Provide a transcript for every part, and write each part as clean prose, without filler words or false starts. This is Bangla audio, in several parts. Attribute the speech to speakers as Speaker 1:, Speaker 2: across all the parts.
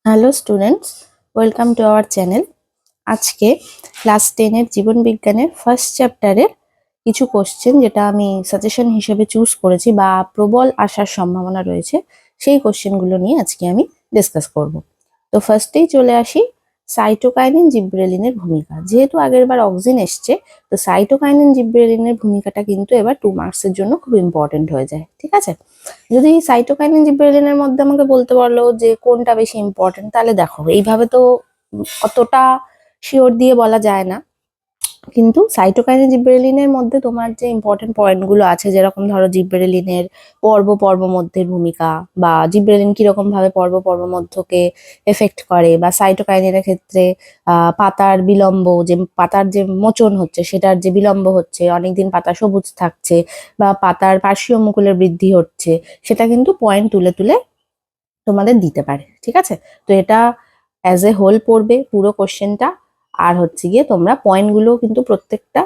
Speaker 1: Hello students, welcome to our channel. আজকে ক্লাস 10-এর জীবন বিজ্ঞানের ফার্স্ট চ্যাপ্টারের কিছু কোশ্চেন যেটা আমি সাজেশন হিসেবে চুজ করেছি বা প্রবল আসার সম্ভাবনা রয়েছে, সেই কোশ্চেনগুলো নিয়ে আজকে আমি ডিসকাস করব। তো ফার্স্টেই চলে আসি সাইটোকাইনিন জিবরেলিনের ভূমিকা। যেহেতু আগের বার অক্সিন এসছে, তো সাইটোকাইনিন জিবরেলিনের ভূমিকাটা কিন্তু এবার 2 মার্কসের জন্য খুব ইম্পর্টেন্ট হয়ে যায়। ঠিক আছে, যদি সাইটোকাইনিন জিবরেলিনের মধ্যে আমাকে বলতে পারলো যে কোনটা বেশি ইম্পর্টেন্ট, তাহলে দেখো এইভাবে তো অতটা শিওর দিয়ে বলা যায় না। কিন্তু সাইটোকাইনিন জিবরেলিনের মধ্যে তোমার যে ইম্পর্টেন্ট পয়েন্টগুলো আছে, যেরকম ধরো জিবরেলিনের পর্ব মধ্যের ভূমিকা, বা জিবরেলিন কিরকম ভাবে পর্ব মধ্যকে এফেক্ট করে, বা সাইটোকাইনিনের ক্ষেত্রে পাতার বিলম্ব, যে পাতার যে মোচন হচ্ছে সেটার যে বিলম্ব হচ্ছে, অনেকদিন পাতা সবুজ থাকছে, বা পাতার পার্শ্বীয় মুকুলের বৃদ্ধি হচ্ছে, সেটা কিন্তু পয়েন্ট তুলে তুলে তোমাদের দিতে পারে। ঠিক আছে, তো এটা অ্যাজ এ হোল পড়বে পুরো কোশ্চেনটা, আর হচ্ছে গিয়ে তোমরা পয়েন্টগুলো কিন্তু প্রত্যেকটা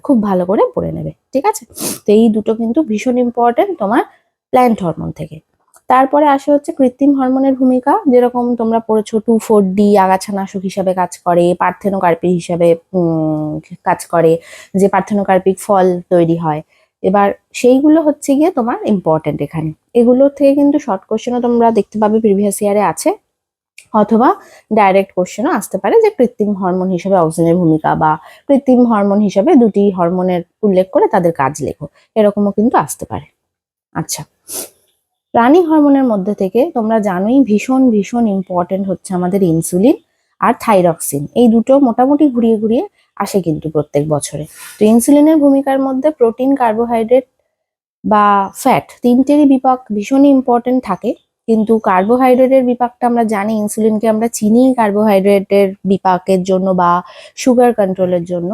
Speaker 1: খুব ভালো করে পড়ে নেবে। ঠিক আছে, তো এই দুটো কিন্তু ভীষণ ইম্পর্টেন্ট তোমার প্ল্যান্ট হরমোন থেকে। তারপরে আসে হচ্ছে কৃত্রিম হরমোনের ভূমিকা। যেরকম তোমরা পড়েছো 2,4-D আগাছানাশক হিসাবে কাজ করে, পার্থেনোকার্পিক হিসাবে কাজ করে, যে পার্থেনোকার্পিক ফল তৈরি হয়। এবার সেইগুলো হচ্ছে গিয়ে তোমার ইম্পর্টেন্ট এখানে। এগুলো থেকে কিন্তু শর্ট কোশ্চেনও তোমরা দেখতে পাবে প্রিভিয়াস ইয়ারে আছে, অথবা ডাইরেক্ট কোশ্চেনও আসতে পারে যে কৃত্রিম হরমোন হিসেবে অক্সিজেনের ভূমিকা, বা কৃত্রিম হরমোন হিসেবে দুটি হরমোনের উল্লেখ করে তাদের কাজ লেখো, এরকমও কিন্তু আসতে পারে। আচ্ছা, প্রাণী হরমোনের মধ্যে থেকে তোমরা জানোই ভীষণ ভীষণ ইম্পর্টেন্ট হচ্ছে আমাদের ইনসুলিন আর থাইরক্সিন। এই দুটো মোটামুটি ঘুরিয়ে ঘুরিয়ে আসে কিন্তু প্রত্যেক বছরে। তো ইনসুলিনের ভূমিকার মধ্যে প্রোটিন, কার্বোহাইড্রেট বা ফ্যাট তিনটেরই বিপাক ভীষণই ইম্পর্টেন্ট থাকে। কিন্তু কার্বোহাইড্রেটের বিপাকটা আমরা জানি, ইনসুলিনকে আমরা চিনি কার্বোহাইড্রেটের বিপাকের জন্য বা সুগার কন্ট্রোলের জন্য।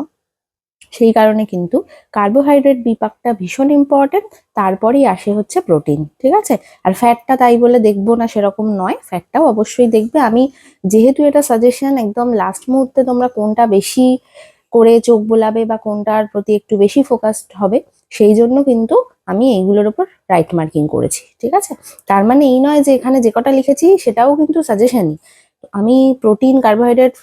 Speaker 1: সেই কারণে কিন্তু কার্বোহাইড্রেট বিপাকটা ভীষণ ইম্পর্টেন্ট, তারপরেই আসে হচ্ছে প্রোটিন। ঠিক আছে, আর ফ্যাটটা তাই বলে দেখবো না সেরকম নয়, ফ্যাটটাও অবশ্যই দেখবে। আমি যেহেতু এটা সাজেশন, একদম লাস্ট মুহূর্তে তোমরা কোনটা বেশি করে চোখ বোলাবে বা কোনটার প্রতি একটু বেশি ফোকাসড হবে, সেই জন্য কিন্তু আমি এইগুলোর উপর রাইট মার্কিং করেছি। ঠিক আছে, তার মানে এই নয় যে এখানে যে কটা লিখেছি সেটাও কিন্তু সাজেশনই। আমি প্রোটিন, কার্বোহাইড্রেট,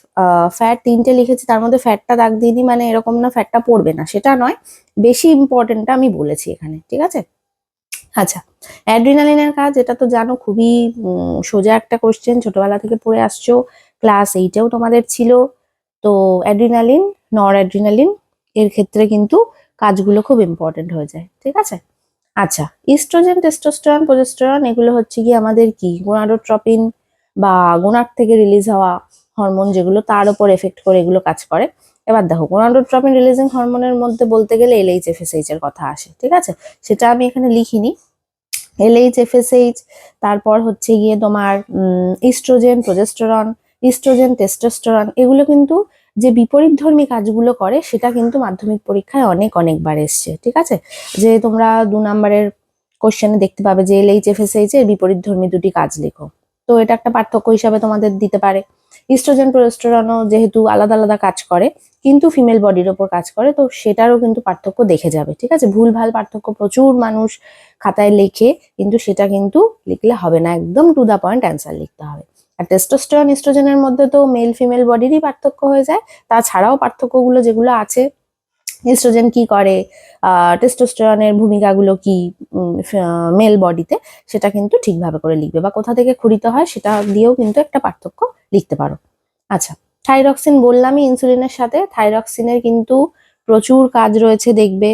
Speaker 1: ফ্যাট তিনটে লিখেছি, তার মধ্যে ফ্যাটটা দাগ দিইনি মানে এরকম না ফ্যাটটা পড়বে না, সেটা নয়, বেশি ইম্পর্টেন্টটা আমি বলেছি এখানে। ঠিক আছে, আচ্ছা, অ্যাড্রিনালিনের কাজ এটা তো জানো, খুবই সোজা একটা কোশ্চেন, ছোটবেলা থেকে পড়ে আসছো, ক্লাস 8-এও তোমাদের ছিল। তো অ্যাড্রিনালিন, নর অ্যাড্রিনালিন এর ক্ষেত্রে কিন্তু কাজগুলো খুব ইম্পর্টেন্ট হয়ে যায়। ঠিক আছে, আচ্ছা, ইস্ট্রোজেন, টেস্টোস্টেরন, প্রোজেস্টেরন এগুলো হচ্ছে কি আমাদের কি গোনাডোট্রপিন বা গোনাড থেকে রিলিজ হওয়া হরমোন, যেগুলো তার উপর এফেক্ট করে এগুলো কাজ করে। এবার দেখো, গোনাডোট্রপিন রিলিজিং হরমোনের মধ্যে বলতে গেলে LH-FSH এর কথা আসে। ঠিক আছে, সেটা আমি এখানে লিখিনি। LH-FSH, তারপর হচ্ছে গিয়ে তোমার ইস্ট্রোজেন, প্রোজেস্টেরন, ইস্ট্রোজেন, টেস্টোস্টেরন, এগুলো কিন্তু যে বিপরীতধর্মী কাজগুলো করে সেটা কিন্তু মাধ্যমিক পরীক্ষায় অনেকবার এসছে। ঠিক আছে, যে তোমরা 2 নম্বরের কোশ্চেনে দেখতে পাবে যে LH-FSH এর বিপরীতধর্মী দুটি কাজ লেখো। তো এটা একটা পার্থক্য হিসাবে তোমাদের দিতে পারে। ইস্ট্রোজেন, প্রোজেস্টেরনও যেহেতু আলাদা আলাদা কাজ করে কিন্তু ফিমেল বডির ওপর কাজ করে, তো সেটারও কিন্তু পার্থক্য দেখে যাবে। ঠিক আছে, ভুলভাল পার্থক্য প্রচুর মানুষ খাতায় লেখে, কিন্তু সেটা কিন্তু লিখলে হবে না, একদম টু দা পয়েন্ট অ্যান্সার লিখতে হবে। আর টেস্টোস্টেরন, ইস্ট্রোজেনের মধ্যে তো মেল ফিমেল বডিরই পার্থক্য হয়ে যায়। তাছাড়াও পার্থক্যগুলো যেগুলো আছে, ইস্ট্রোজেন কি করে, টেস্টোস্টেরনের ভূমিকাগুলো কি মেল বডিতে, সেটা কিন্তু ঠিকভাবে করে লিখবে, বা কোথা থেকে ক্ষুরিত হয় সেটা দিয়েও কিন্তু একটা পার্থক্য লিখতে পারো। আচ্ছা, থাইরক্সিন বললামই, ইনসুলিনের সাথে থাইরক্সিনের কিন্তু প্রচুর কাজ রয়েছে দেখবে।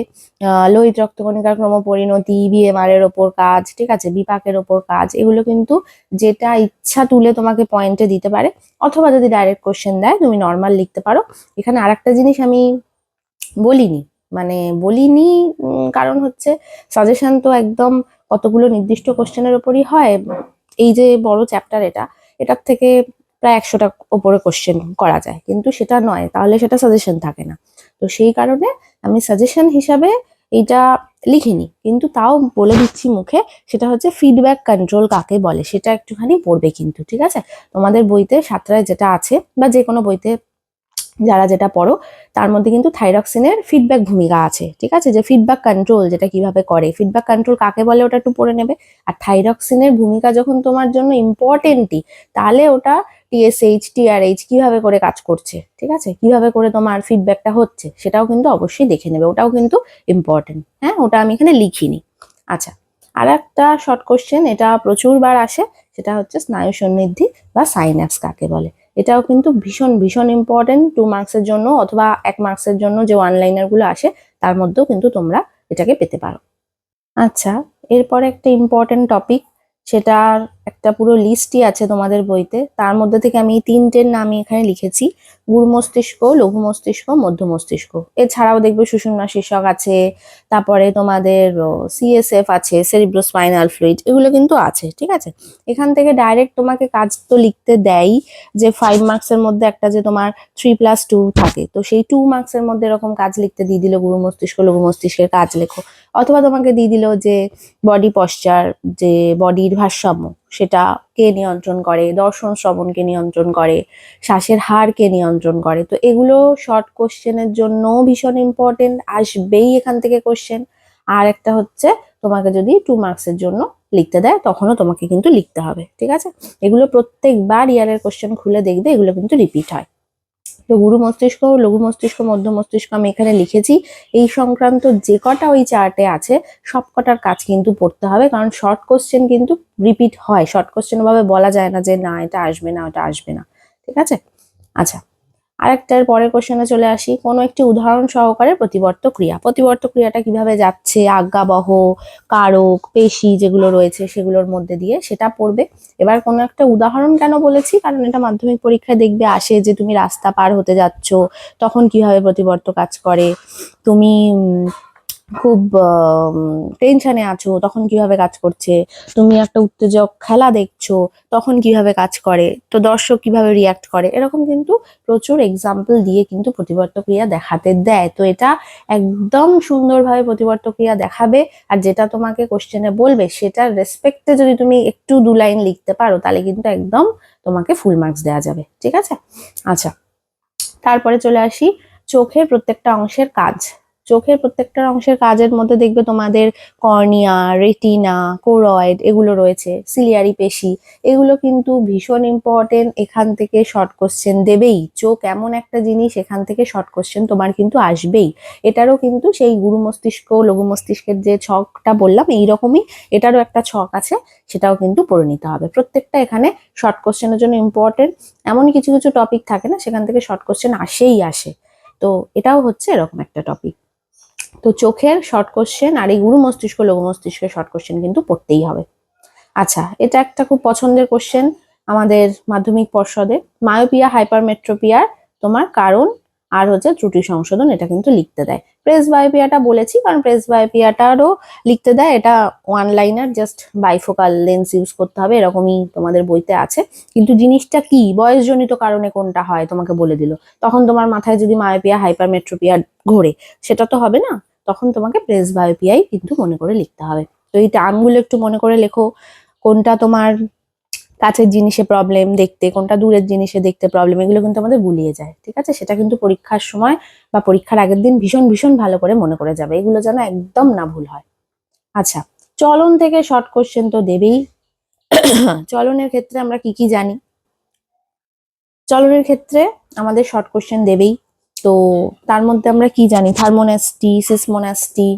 Speaker 1: লোহিত রক্তকণিকার ক্রমপরিণতি, BMR এর ওপর কাজ, ঠিক আছে, বিপাকের ওপর কাজ, এগুলো কিন্তু যেটা ইচ্ছা তুলে তোমাকে পয়েন্টে দিতে পারে, অথবা যদি ডাইরেক্ট কোশ্চেন দেয় তুমি নর্মাল লিখতে পারো। এখানে আরেকটা জিনিস আমি বলিনি, মানে বলিনি কারণ হচ্ছে সাজেশন তো একদম কতগুলো নির্দিষ্ট কোশ্চেনের ওপরই হয়। এই যে বড় চ্যাপ্টার, এটার থেকে প্রায় 100টা ওপরে কোশ্চেন করা যায়, কিন্তু সেটা নয়, তাহলে সেটা সাজেশন থাকে না। তো সেই কারণে আমি সাজেশন হিসাবে এইটা লিখিনি, কিন্তু তাও বলে দিচ্ছি মুখে, সেটা হচ্ছে ফিডব্যাক কন্ট্রোল কাকে বলে, সেটা একটুখানি পড়বে কিন্তু। ঠিক আছে, তোমাদের বইতে 7টায় যেটা আছে, বা যে কোনো বইতে যারা যেটা পড়ো তার মধ্যে কিন্তু থাইরক্সিনের ফিডব্যাক ভূমিকা আছে, ঠিক আছে, যে ফিডব্যাক কন্ট্রোল যেটা কিভাবে করে, ফিডব্যাক কন্ট্রোল কাকে বলে ওটা একটু পড়ে নেবে। আর থাইরক্সিনের ভূমিকা যখন তোমার জন্য ইম্পর্টেন্টই, তাহলে ওটা টিএসএইচ টিআরএইচ কিভাবে করে কাজ করছে, ঠিক আছে, কিভাবে করে তোমার ফিডব্যাকটা হচ্ছে সেটাও কিন্তু অবশ্যই দেখে নেবে, ওটাও কিন্তু ইম্পর্টেন্ট। হ্যাঁ, ওটা আমি এখানে লিখিনি। আচ্ছা, আর একটা শর্ট কোশ্চেন, এটা প্রচুর বার আসে, সেটা হচ্ছে স্নায়ু সন্নিধি বা সাইন্যাপস কাকে বলে। এটাও কিন্তু ভীষণ ভীষণ ইম্পর্টেন্ট 2 মার্কসের জন্য, অথবা 1 মার্কসের জন্য যে ওয়ান লাইনার গুলো আসে তার মধ্যেও কিন্তু তোমরা এটাকে পেতে পারো। আচ্ছা, এরপরে একটা ইম্পর্টেন্ট টপিক, সেটার একটা পুরো লিস্টই আছে তোমাদের বইতে, তার মধ্যে থেকে আমি 3টের নাম এখানে লিখেছি, গুরু মস্তিষ্ক, লঘু মস্তিষ্ক, মধ্য মস্তিষ্ক। এছাড়াও দেখবে সুষুম্না শীর্ষক আছে, তারপরে তোমাদের সিএসএফ আছে, সেরিব্রোস্পাইনাল ফ্লুইড, এগুলো কিন্তু আছে, ঠিক আছে। এখান থেকে ডাইরেক্ট তোমাকে কাজ তো লিখতে দেয়, যে 5 মার্কসের মধ্যে একটা যে তোমার 3+2 থাকে, তো সেই 2 মার্কসের মধ্যে এরকম কাজ লিখতে দিয়ে দিল, গুরু মস্তিষ্ক লঘু মস্তিষ্কের কাজ লেখো। অথবা তোমাকে দিয়ে দিল যে বডি পশ্চার, যে বডির ভারসাম্য সেটা কে নিয়ন্ত্রণ করে, দর্শন শ্রবণকে নিয়ন্ত্রণ করে, শ্বাসের হারকে নিয়ন্ত্রণ করে। তো এগুলো শর্ট কোশ্চেনের জন্য ভীষণ ইম্পর্টেন্ট, আসবেই এখান থেকে কোশ্চেন। আর একটা হচ্ছে তোমাকে যদি 2 মার্কসের জন্য লিখতে দেয় তখনও তোমাকে কিন্তু লিখতে হবে, ঠিক আছে। এগুলো প্রত্যেকবার ইয়ারের কোশ্চেন খুলে দেখবে, এগুলো কিন্তু রিপিট হয়। তো গুরু মস্তিষ্ক, লঘু মস্তিষ্ক, মধ্য মস্তিষ্ক আমি এখানে লিখেছি। এই সংক্রান্ত যে কটা ওই চার্টে আছে সব কটার কাজ কিন্তু পড়তে হবে, কারণ শর্ট কোশ্চেন কিন্তু রিপিট হয়, শর্ট কোশ্চেন ভাবে বলা যায় না যে না এটা আসবে না ওটা আসবে না, ঠিক আছে। আচ্ছা, আরেকটার পরের কোশ্চেনে চলে আসি, কোনো একটি উদাহরণ সহকারে প্রতিবর্ত ক্রিয়া। প্রতিবর্ত ক্রিয়াটা কিভাবে যাচ্ছে, আজ্ঞাবহ, কারক, পেশি যেগুলো রয়েছে সেগুলোর মধ্যে দিয়ে সেটা পড়বে। এবার কোনো একটা উদাহরণ কেন বলেছি, কারণ এটা মাধ্যমিক পরীক্ষায় দেখবে আসে, যে তুমি রাস্তা পার হতে যাচ্ছ তখন কিভাবে প্রতিবর্ত কাজ করে, তুমি খুব টেনশনে আছো তখন কিভাবে কাজ করছে, তুমি একটা উত্তেজক খেলা দেখছো তখন কিভাবে কাজ করে, তো দর্শক কিভাবে রিয়াক্ট করে, এরকম কিন্তু প্রচুর এক্সাম্পল দিয়ে কিন্তু প্রতিবর্ত ক্রিয়া দেখাতে দেয়। তো এটা একদম সুন্দরভাবে প্রতিবর্ত ক্রিয়া দেখাবে, আর যেটা তোমাকে কোশ্চেনে বলবে সেটার রেসপেক্টে যদি তুমি একটু 2 লাইন লিখতে পারো তাহলে কিন্তু একদম তোমাকে ফুল মার্কস দেওয়া যাবে, ঠিক আছে। আচ্ছা, তারপরে চলে আসি চোখের প্রত্যেকটা অংশের কাজ। চোখের প্রত্যেকটা অংশের কাজের মধ্যে দেখবে তোমাদের কর্নিয়া, রেটিনা, কোরয়েড এগুলো রয়েছে, সিলিয়ারি পেশি, এগুলো কিন্তু ভীষণ ইম্পর্টেন্ট, এখান থেকে শর্ট কোশ্চেন দেবেই। চোখ এমন একটা জিনিস, এখান থেকে শর্ট কোশ্চেন তোমার কিন্তু আসবেই। এটারও কিন্তু সেই গুরু মস্তিষ্ক লঘু মস্তিষ্কের যে ছকটা বললাম এইরকমই এটারও একটা ছক আছে, সেটাও কিন্তু পড়ে নিতে হবে। প্রত্যেকটা এখানে শর্ট কোশ্চেনের জন্য ইম্পর্টেন্ট, এমন কিছু কিছু টপিক থাকে না সেখান থেকে শর্ট কোশ্চেন আসেই আসে, তো এটাও হচ্ছে এরকম একটা টপিক। তো চোখের শর্ট কোশ্চেন আর এই গুরু মস্তিষ্ক লঘু মস্তিষ্কের শর্ট কোশ্চেন কিন্তু পড়তেই হবে। আচ্ছা, এটা একটা খুব পছন্দের কোশ্চেন আমাদের মাধ্যমিক পর্ষদে, মায়োপিয়া হাইপারমেট্রোপিয়ার তোমার কারণ আর হচ্ছে ত্রুটি সংশোধন, এটা কিন্তু লিখতে দেয়। প্রেস বায়োপিয়াটা বলেছি, কারণ প্রেস বায়োপিয়াটারও লিখতে দেয়, এটা one liner, just bifocal lens use করতে হবে, এরকমই তোমাদের বইতে আছে। কিন্তু জিনিসটা কি, বয়সজনিত কারণে কোনটা হয় তোমাকে বলে দিল, তখন তোমার মাথায় যদি মায়োপিয়া হাইপারমেট্রোপিয়া ঘোরে সেটা তো হবে না, তখন তোমাকে প্রেস বায়োপিয়াই কিন্তু মনে করে লিখতে হবে। তো এই টার্মগুলো একটু মনে করে লেখো, কোনটা তোমার কাছের জিনিসে প্রবলেম দেখতে, কোনটা দূরের জিনিসে দেখতে প্রবলেম, এগুলো কিন্তু আমাদের গুলিয়ে যায়, ঠিক আছে। সেটা কিন্তু পরীক্ষার সময় বা পরীক্ষার আগের দিন ভীষণ ভীষণ ভালো করে মনে করে যাবে, এগুলো যেন একদম না ভুল হয়। আচ্ছা, চলন থেকে শর্ট কোশ্চেন তো দেবেই। চলনের ক্ষেত্রে আমরা কি কি জানি, চলনের ক্ষেত্রে আমাদের শর্ট কোশ্চেন দেবেই। তো তার মধ্যে আমরা কি জানি, থার্মোনাস্টি, সিসমোনাস্টি,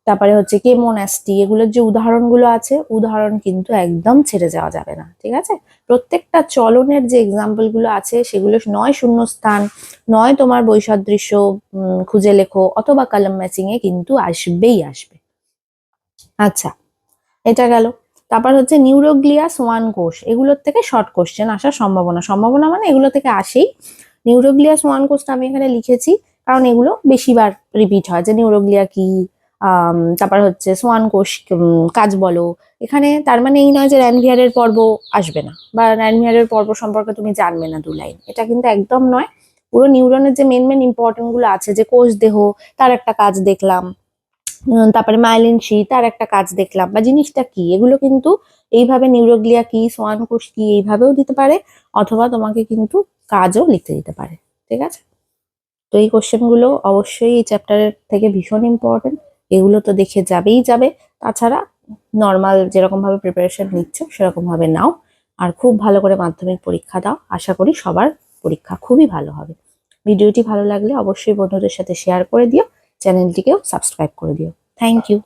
Speaker 1: তারপরে হচ্ছে কেমোনাস্টি, এগুলোর যে উদাহরণগুলো আছে উদাহরণ কিন্তু একদম ছেড়ে যাওয়া যাবে না, ঠিক আছে। প্রত্যেকটা চলনের যে এক্সাম্পল গুলো আছে সেগুলো নয় শূন্যস্থান, নয় তোমার বৈসাদৃশ্য খুঁজে লেখো, অথবা কলাম ম্যাচিং এ কিন্তু আসবেই আসবে। আচ্ছা, এটা গেল। তারপর হচ্ছে নিউরোগ্লিয়া, সোয়ান কোষ, এগুলোর থেকে শর্ট কোশ্চেন আসার সম্ভাবনা, সম্ভাবনা মানে এগুলো থেকে আসেই। নিউরোগ্লিয়া, সোয়ান কোষটা আমি এখানে লিখেছি কারণ এগুলো বেশিবার রিপিট হয়, যে নিউরোগ্লিয়া কি, তারপর হচ্ছে সোয়ান কোষ কাজ বলো। এখানে তার মানে এই নয় যে র্যানভিয়ারের পর্ব আসবে না, বা র্যানভিয়ারের পর্ব সম্পর্কে তুমি জানবে না 2 লাইন, এটা কিন্তু একদম নয়। পুরো নিউরনের যে মেন মেন ইম্পর্টেন্ট গুলো আছে, যে কোষ দেহ তার একটা কাজ দেখলাম, তারপরে মাইলিন শীট তার একটা কাজ দেখলাম, বা জিনিসটা কি, এগুলো কিন্তু এইভাবে নিউরোগ্লিয়া কি, সোয়ান কোষ কি এইভাবেও দিতে পারে, অথবা তোমাকে কিন্তু কাজও লিখতে দিতে পারে, ঠিক আছে। তো এই কোশ্চেনগুলো অবশ্যই এই চ্যাপ্টারের থেকে ভীষণ ইম্পর্টেন্ট, এগুলো তো দেখে যাবেই যাবে। তাছাড়া নর্মাল যেরকম ভাবে প্রিপারেশন নিচ্ছ সেরকম ভাবে নাও, আর খুব ভালো করে মাধ্যমিক পরীক্ষা দাও। আশা করি সবার পরীক্ষা খুবই ভালো হবে। ভিডিওটি ভালো লাগলে অবশ্যই বন্ধুদের সাথে শেয়ার করে দিও, চ্যানেলটিকেও সাবস্ক্রাইব করে দিও। Thank you.